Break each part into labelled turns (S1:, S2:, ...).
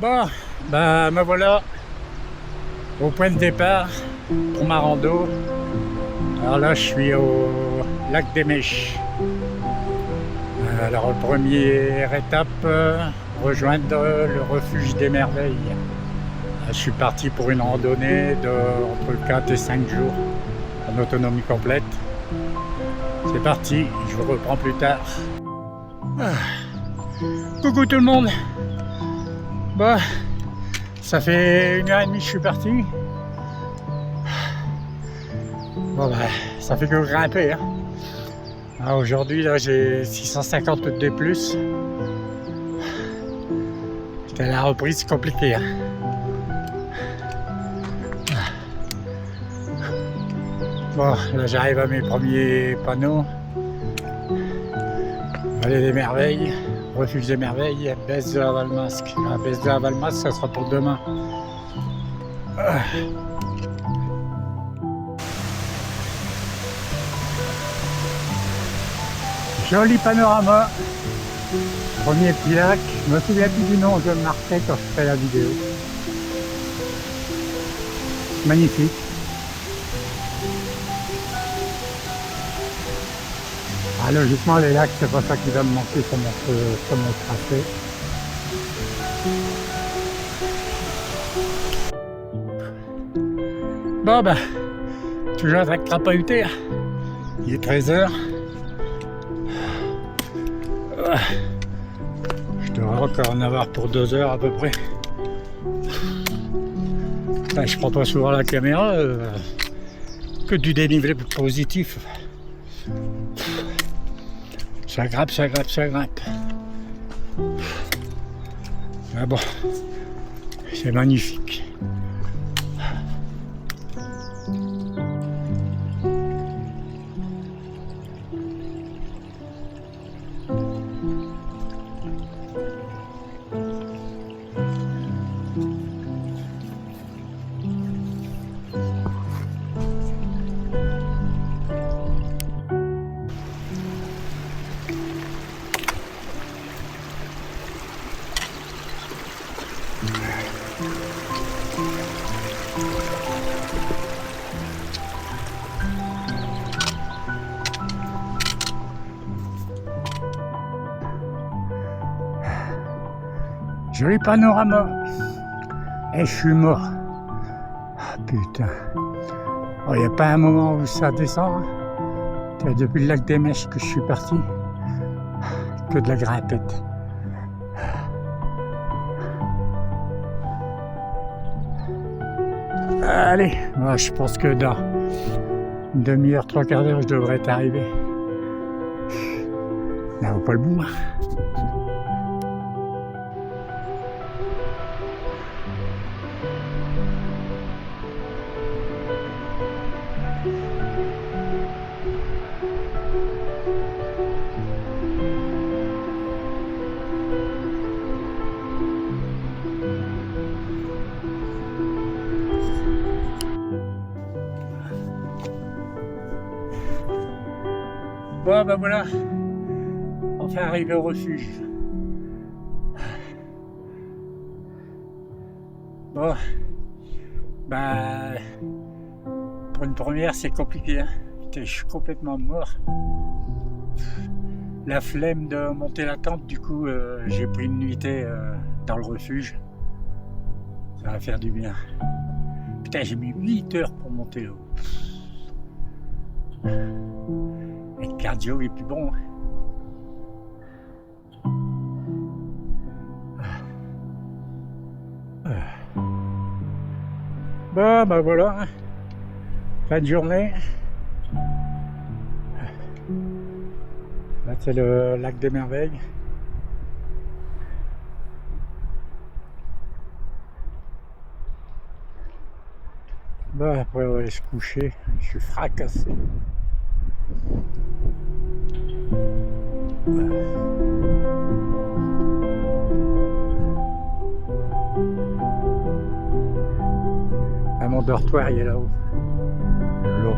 S1: Bon, bah me voilà au point de départ pour ma rando. Alors là, je suis au lac des Mèches. Alors, première étape, rejoindre le refuge des merveilles. Je suis parti pour une randonnée de entre 4 et 5 jours en autonomie complète. C'est parti, je vous reprends plus tard. Ah. Coucou tout le monde. Bah, ça fait 1h30 que je suis parti. Bon bah, ça fait que grimper. Hein. Alors aujourd'hui, là, j'ai 650 de plus. C'était la reprise compliquée. Hein. Bon, là j'arrive à mes premiers panneaux. Vallée des merveilles, refuge des merveilles, baisse de la Valmasque. La baisse de la Valmasque, ça sera pour demain. Joli panorama. Premier petit lac. Je me souviens plus du nom, je le marquais quand je fais la vidéo. Magnifique. Ah, logiquement, les lacs, c'est pas ça qui va me manquer sur mon tracé. Bon, bah, toujours en train de crapahuter. Il est 13h. Je devrais encore en avoir pour 2 heures à peu près. Là, je prends pas souvent la caméra, que du dénivelé positif. Ça grimpe, ça grimpe, ça grimpe. Mais bon, c'est magnifique. Joli panorama. Et je suis mort. Ah, putain. Il n'y a pas un moment où ça descend. Hein. Depuis le lac des Mèches que je suis parti. Que de la grimpette. Allez, moi, je pense que dans une demi-heure, 3/4 d'heure, je devrais être arrivé. Là, vaut pas le bout. Hein. Bon, ben voilà, enfin arrivé au refuge. Bon, ben, pour une première, c'est compliqué. Hein. Putain, je suis complètement mort. La flemme de monter la tente, du coup, j'ai pris une nuitée dans le refuge. Ça va faire du bien. Putain, j'ai mis 8 heures pour monter là-haut. Et le cardio est plus bon. Bon, ben voilà. Hein. Fin de journée. Là, c'est le lac des merveilles. Bon, après, on va aller se coucher. Je suis fracassé. Ah, mon dortoir, il est là-haut. L'eau.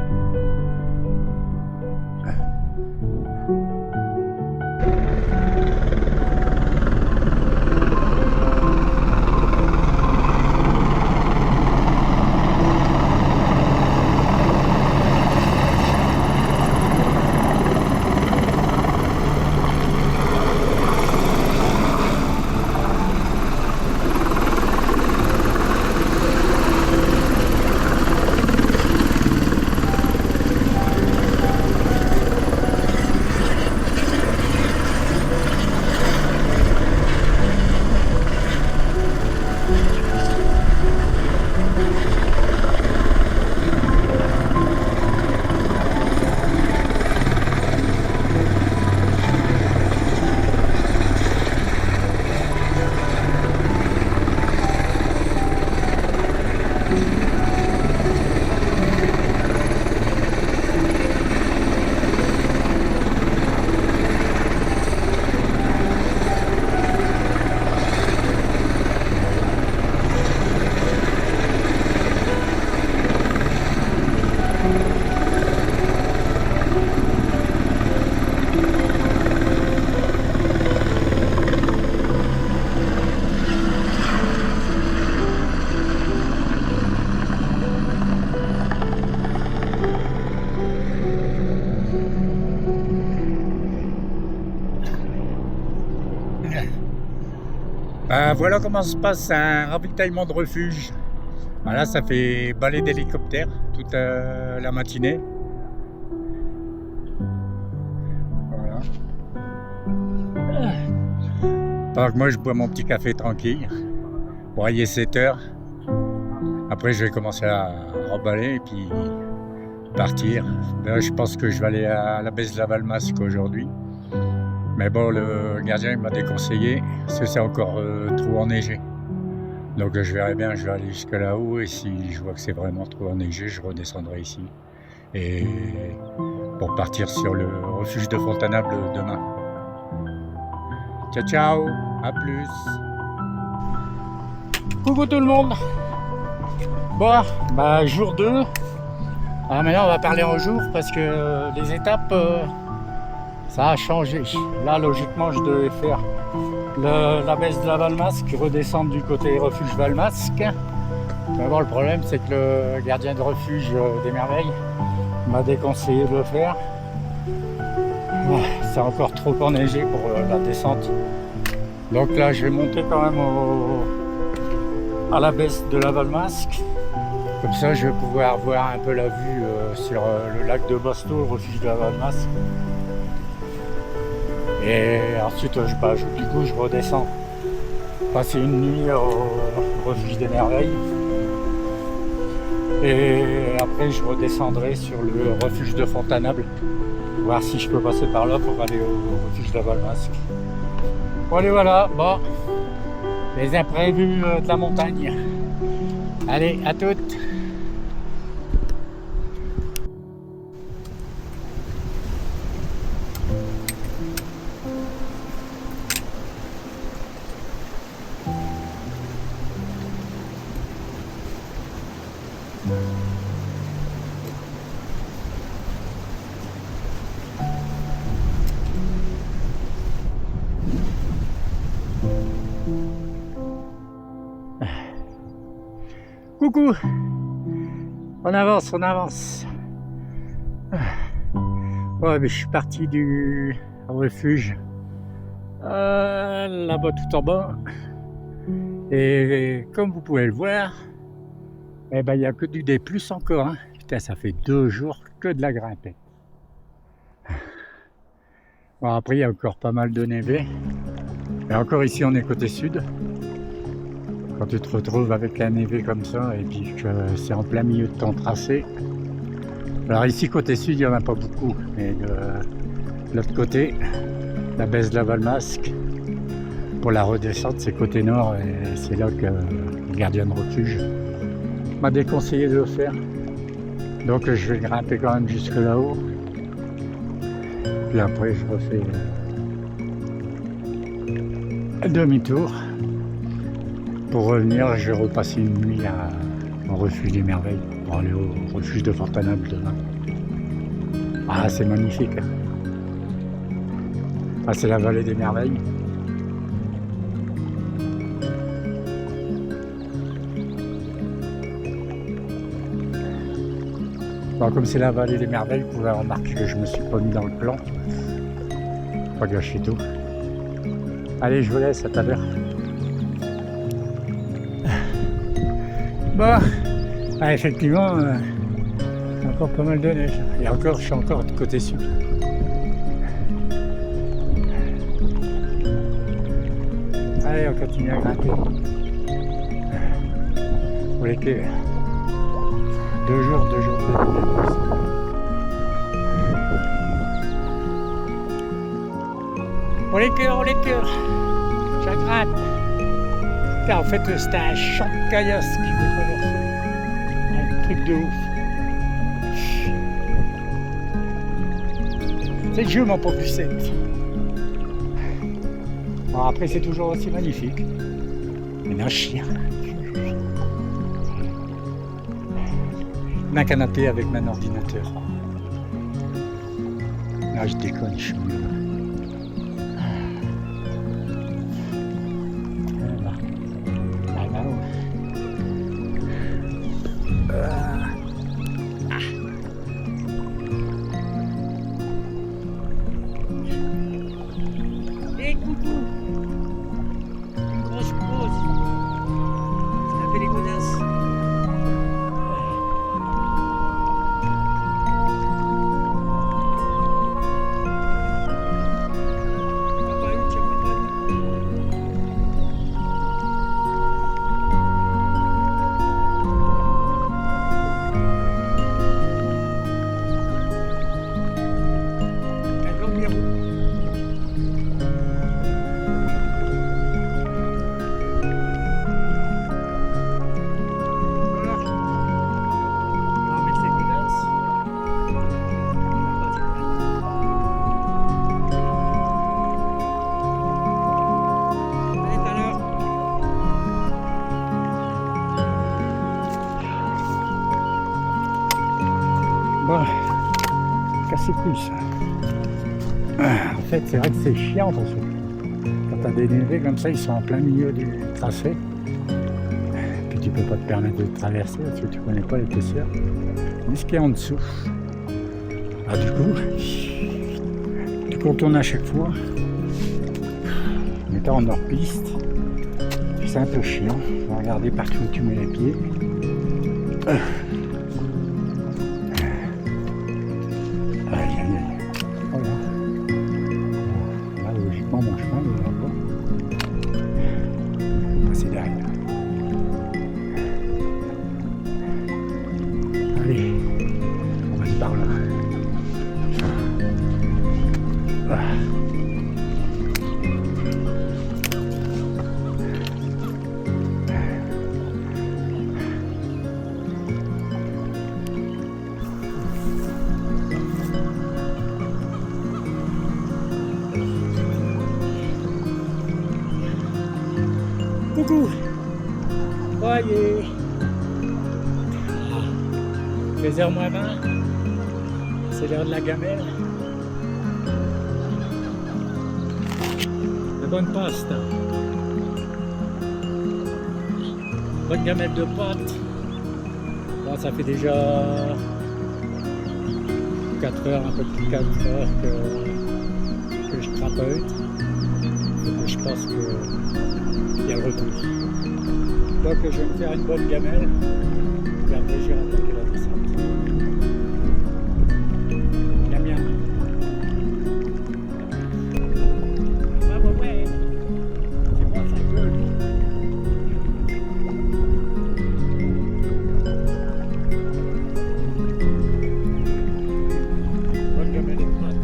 S1: Voilà comment se passe un ravitaillement de refuge. Voilà, ça fait balai d'hélicoptère toute la matinée. Voilà. Pendant que moi je bois mon petit café tranquille. Bon, il est 7 heures. Après je vais commencer à remballer et puis partir. Je pense que je vais aller à la baisse de la Valmasque aujourd'hui. Mais bon, le gardien il m'a déconseillé parce que c'est encore trop enneigé. Donc je verrai bien, je vais aller jusque là-haut et si je vois que c'est vraiment trop enneigé, je redescendrai ici. Et pour partir sur le refuge de Fontainebleau demain. Ciao ciao, à plus. Coucou tout le monde. Bon, jour 2. Alors maintenant on va parler en jour parce que les étapes, ça a changé. Là logiquement je devais faire la baisse de la Valmasque, redescendre du côté refuge Valmasque. Mais bon, le problème c'est que le gardien de refuge des merveilles m'a déconseillé de le faire. C'est encore trop enneigé pour la descente. Donc là je vais monter quand même à la baisse de la Valmasque. Comme ça je vais pouvoir voir un peu la vue sur le lac de Basto, le refuge de la Valmasque. Et ensuite du coup je redescends. Passer une nuit au refuge des merveilles. Et après je redescendrai sur le refuge de Fontainebleau. Voir si je peux passer par là pour aller au refuge de la Valmasque. Bon allez voilà, bon. Les imprévus de la montagne. Allez, à toutes. Coucou. On avance, on avance. Ouais, mais je suis parti du refuge là-bas tout en bas. Et comme vous pouvez le voir, il n'y a que du D+, encore. Hein. Putain, ça fait 2 jours que de la grimpette. Bon, après, il y a encore pas mal de névé. Et encore ici, on est côté sud. Quand tu te retrouves avec la névé comme ça et puis que c'est en plein milieu de ton tracé. Alors ici côté sud il n'y en a pas beaucoup, mais de l'autre côté, la baisse de la Valmasque, pour la redescente c'est côté nord et c'est là que le gardien de refuge m'a déconseillé de le faire. Donc je vais grimper quand même jusque là-haut. Puis après je refais demi-tour. Pour revenir, je vais repasser une nuit au refuge des merveilles, pour aller au refuge de Fontainebleau demain. Ah, c'est magnifique. Ah, c'est la vallée des merveilles. Bon, comme c'est la vallée des merveilles, vous pouvez remarquer que je me suis pas mis dans le plan. Pas gâcher tout. Allez, je vous laisse, à tout à l'heure. Bon, effectivement, il y a encore pas mal de neige. Et encore, je suis encore du côté sud. Allez, on continue à grimper. Pour les quais. 2 jours. Pour les cœurs. Je grimpe. En fait, c'était un champ de caillasse qui me traversait. Un truc de ouf. C'est le jeu, mon pauvre Lucette. Bon, après, c'est toujours aussi magnifique. Mais un chien. Un canapé avec mon ordinateur. Là, je déconne, je suis mieux. Et coucou. Bon, casse les couilles ça. En fait, c'est vrai que c'est chiant parce que quand t'as des navets comme ça, ils sont en plein milieu du tracé. Puis tu peux pas te permettre de traverser parce que tu connais pas l'épaisseur. Mais ce qu'il y a en dessous. Ah, du coup, tu contournes à chaque fois. Mais t'es en hors-piste. C'est un peu chiant. Faut regarder partout où tu mets les pieds. Logiquement, mon chemin il est là-bas. Il faut passer derrière. Allez, on va aller par là. Coucou. Voyez. 13h moins 20. C'est l'heure de la gamelle. De bonne paste. Bonne gamelle de pâte. Bon, ça fait déjà 4 heures, un peu plus de 4 heures que je crapaute. Je pense que il y a le retour. Donc je vais me faire une bonne gamelle et après j'irai attaquer la descente. Miam miam. Ah bah ouais, c'est moi ça gueule. Bonne gamelle de pâte.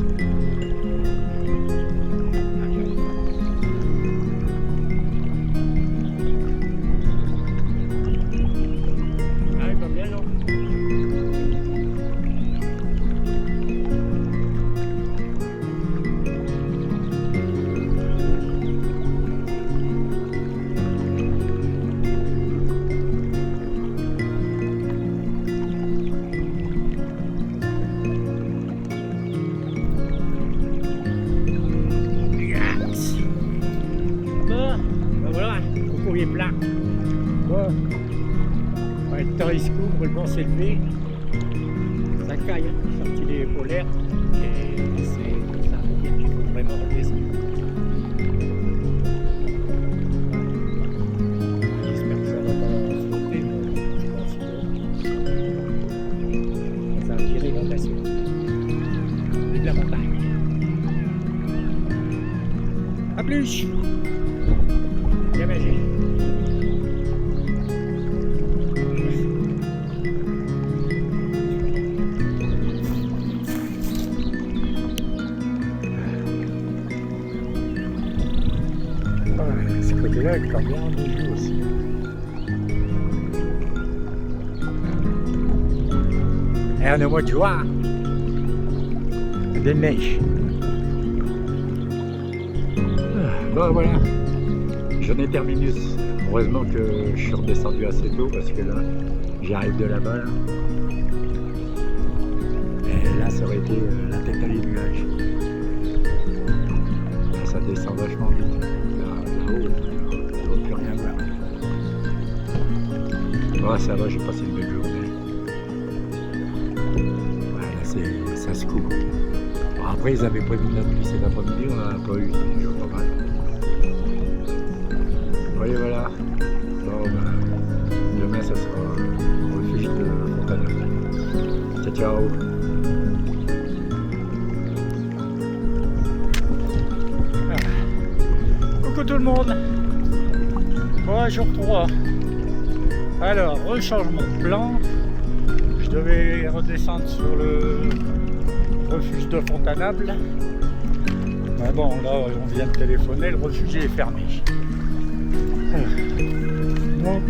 S1: Plat. Bon, ouais, le temps il se couvre, le vent s'est levé, ça caille, hein, sorti les polaires, et c'est ça veut dire qu'il faut vraiment redescendre. J'espère que ça va pas sauter, mais je pense que ça va tirer dans la suite. Et de la montagne. A plus! Bien magique. Ce côté-là, il prend bien de jus aussi. Et on est au mois de juin. Des neiges. Bon voilà. J'en ai terminé. Heureusement que je suis redescendu assez tôt parce que là, j'arrive de là-bas. Là. Et là, ça aurait été la tête à les nuages. Là, ça descend vachement vite. Là-haut, on ne va plus rien voir. Oh, ça va, j'ai passé une belle journée. Ouais, là, ça se couvre. Bon, après, ils avaient prévu de la pluie cet après-midi, on n'en a pas eu. C'est toujours pas mal. Voyez, voilà. Bon, ben, demain, ça sera au refuge de Fontainebleau. Ciao, ciao. Coucou tout le monde. Bon, jour 3. Alors, rechangement de plan. Je devais redescendre sur le refuge de Fontainebleau. Mais bon, là, on vient de téléphoner, le refuge est fermé. Donc,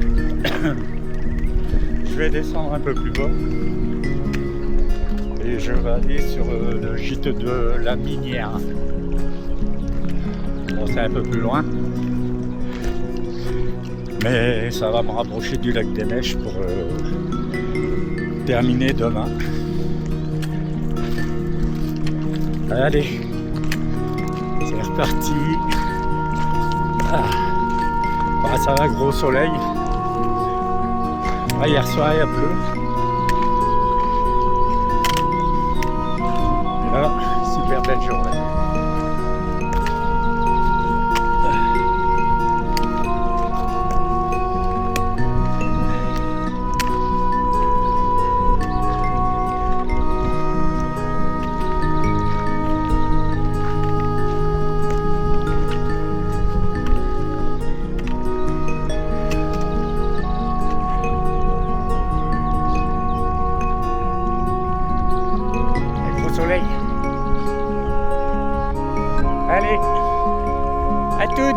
S1: je vais descendre un peu plus bas. Et je vais aller sur le gîte de la Minière. Bon, c'est un peu plus loin. Mais ça va me rapprocher du lac des Neiges pour terminer demain. Allez, c'est reparti. Ah, ça va, gros soleil. Ah, hier soir, il a plu. Et là, super belle journée. Soleil. Allez, à toutes.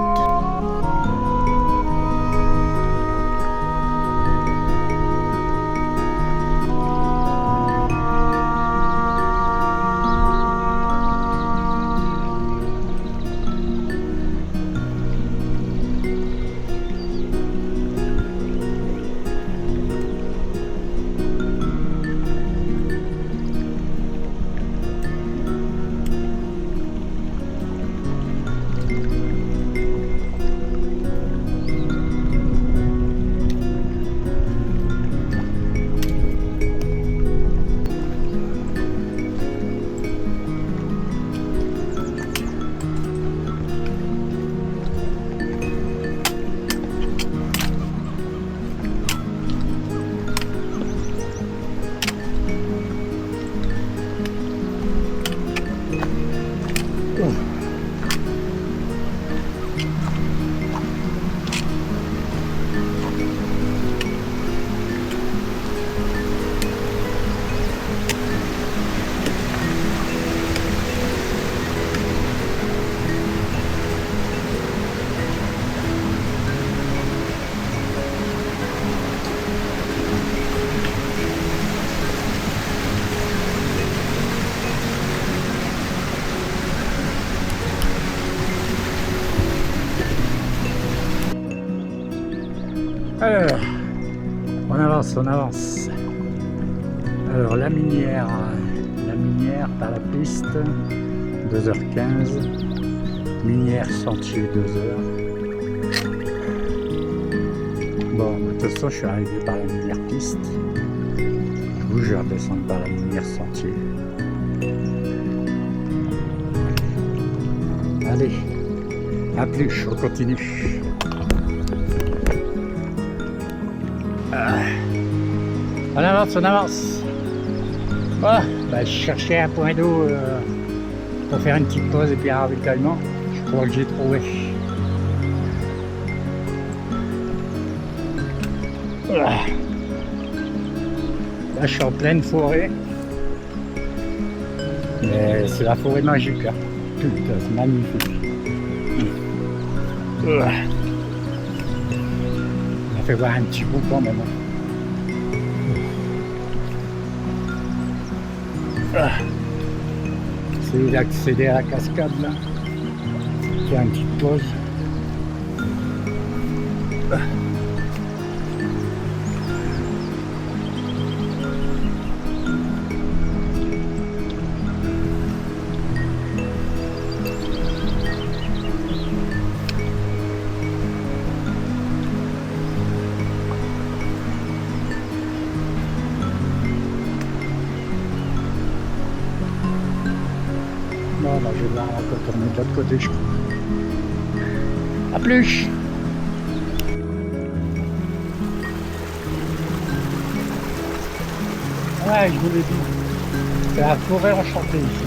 S1: Alors, on avance, on avance. Alors, la minière par la piste, 2h15. Minière sentier, 2h. Bon, de toute façon, je suis arrivé par la minière piste. Je vais redescendre par la minière sentier. Allez, à plus, on continue. On avance, on avance. Bon, bah, je cherchais un point d'eau pour faire une petite pause et puis un ravitaillement. Je crois que j'ai trouvé. Là, je suis en pleine forêt. Mais c'est la forêt magique là. Putain, c'est magnifique. On a fait voir un petit bout quand même. Essayer d'accéder à la cascade là. Faire une petite pause. Bon, bah, je vais voir encore tourner de l'autre côté, je crois. A plus! Ouais, je vous l'ai dit. C'est la forêt enchantée ici.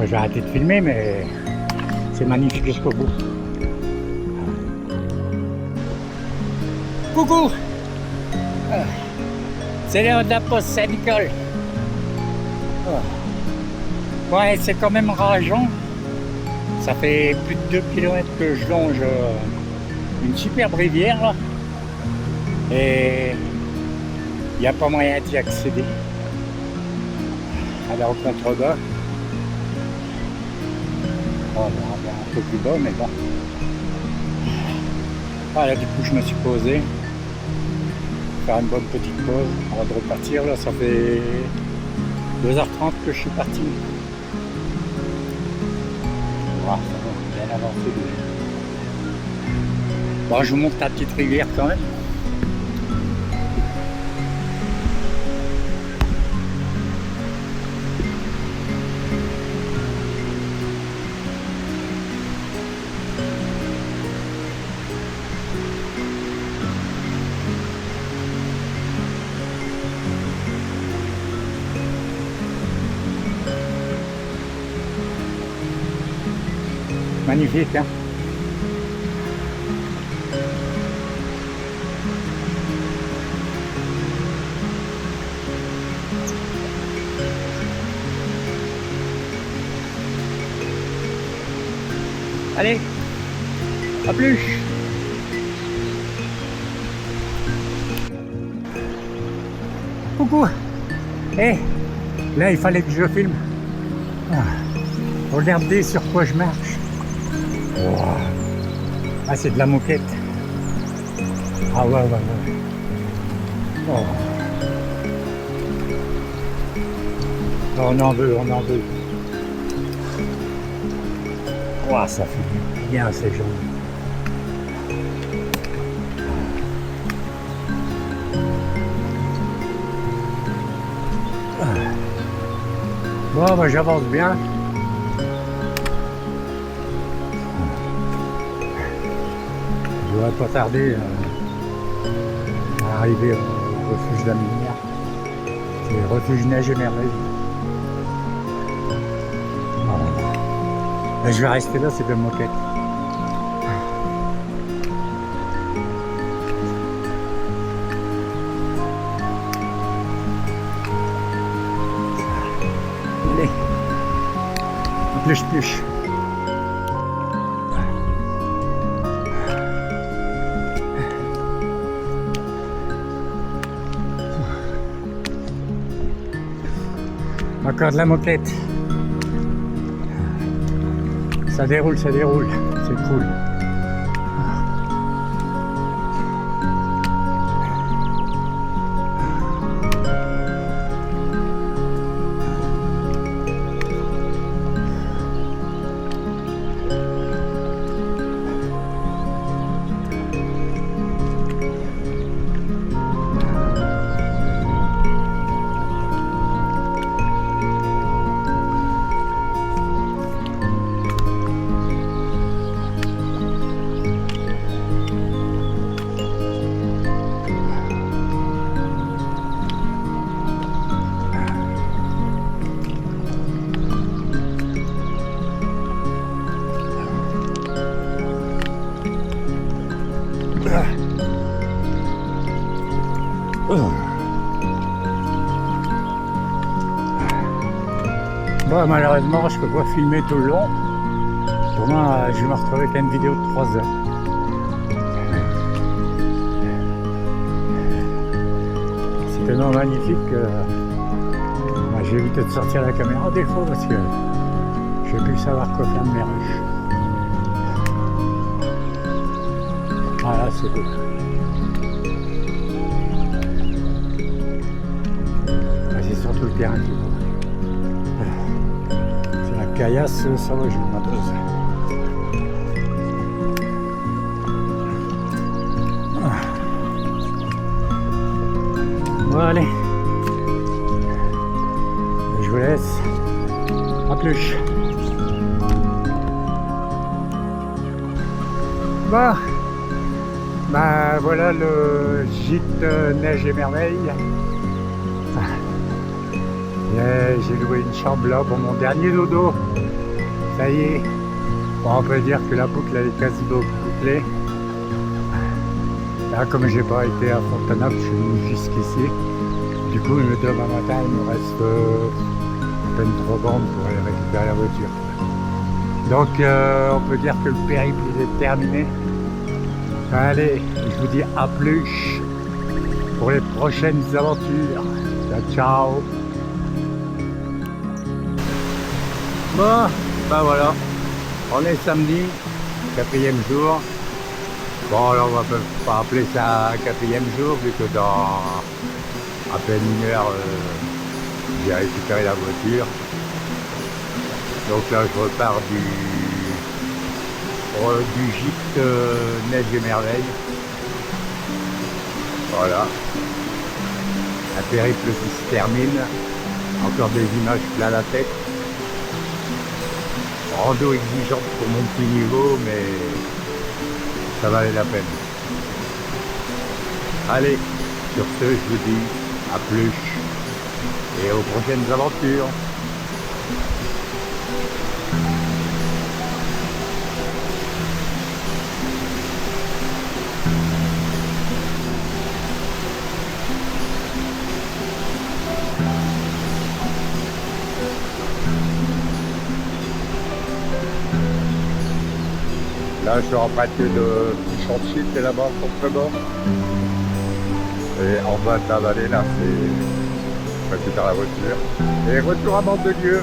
S1: Moi j'ai arrêté de filmer, mais c'est magnifique jusqu'au bout. Coucou! C'est Léon de la Poste Saint-Nicole. Ouais, c'est quand même rageant. Ça fait plus de 2 km que je longe une superbe rivière là. Et il n'y a pas moyen d'y accéder. Elle est en contrebas. Oh, un peu plus bas, mais bon. Voilà, du coup je me suis posé. Faire une bonne petite pause avant de repartir. Là, ça fait 2h30 que je suis parti. Wow, ça va bien avancer. Bon, je vous montre la petite rivière quand même. Magnifique, hein? Allez, à plus! Coucou! Eh, là il fallait que je filme. Regardez sur quoi je marche. Wow. Ah, c'est de la moquette. Ah ouais. Oh. Oh, on en veut. Wow, ça fait bien ces gens. Bon, bah, j'avance bien. Je ne vais pas tarder à arriver au refuge de la Minière. C'est le refuge Neige et Merveille. Voilà. Je vais rester là, c'est de la moquette. Allez, pluche. Encore de la moquette. Ça déroule, c'est cool. Bon, malheureusement, je peux pas filmer tout le long. Pour moi, je vais me retrouver avec une vidéo de 3 heures. C'est tellement magnifique que j'ai évité de sortir la caméra des fois parce que je vais plus savoir quoi faire de mes ruches. Voilà, c'est beau. C'est surtout le terrain qui est beau. C'est la caillasse, ça va, je le matos. Bon, allez. Je vous laisse. À plus. Bon. Bah voilà le gîte Neige et Merveille. J'ai loué une chambre là pour mon dernier dodo. Ça y est, bon, on peut dire que la boucle elle est quasi bouclée. Là, comme j'ai pas été à Fontana, je suis venu jusqu'ici. Du coup, demain matin, il me reste à peine 3 bandes pour aller récupérer la voiture. Donc, on peut dire que le périple il est terminé. Allez, je vous dis à plus pour les prochaines aventures. Ciao, ciao. Bon, ben voilà, on est samedi, 4e jour. Bon, alors on va pas appeler ça 4e jour, vu que dans à peine 1 heure, j'ai récupéré la voiture. Donc là, je repars du gîte Neige et Merveille. Voilà. Un périple qui se termine. Encore des images plein la tête. Rando exigeante pour mon petit niveau, mais ça valait la peine. Allez, sur ce, je vous dis à plus et aux prochaines aventures. Là, je suis emprunté de petit chantier qui est là-bas, contre-bord. Et en bas de la vallée, là, c'est récupérer la voiture. Et retour à Mandelieu.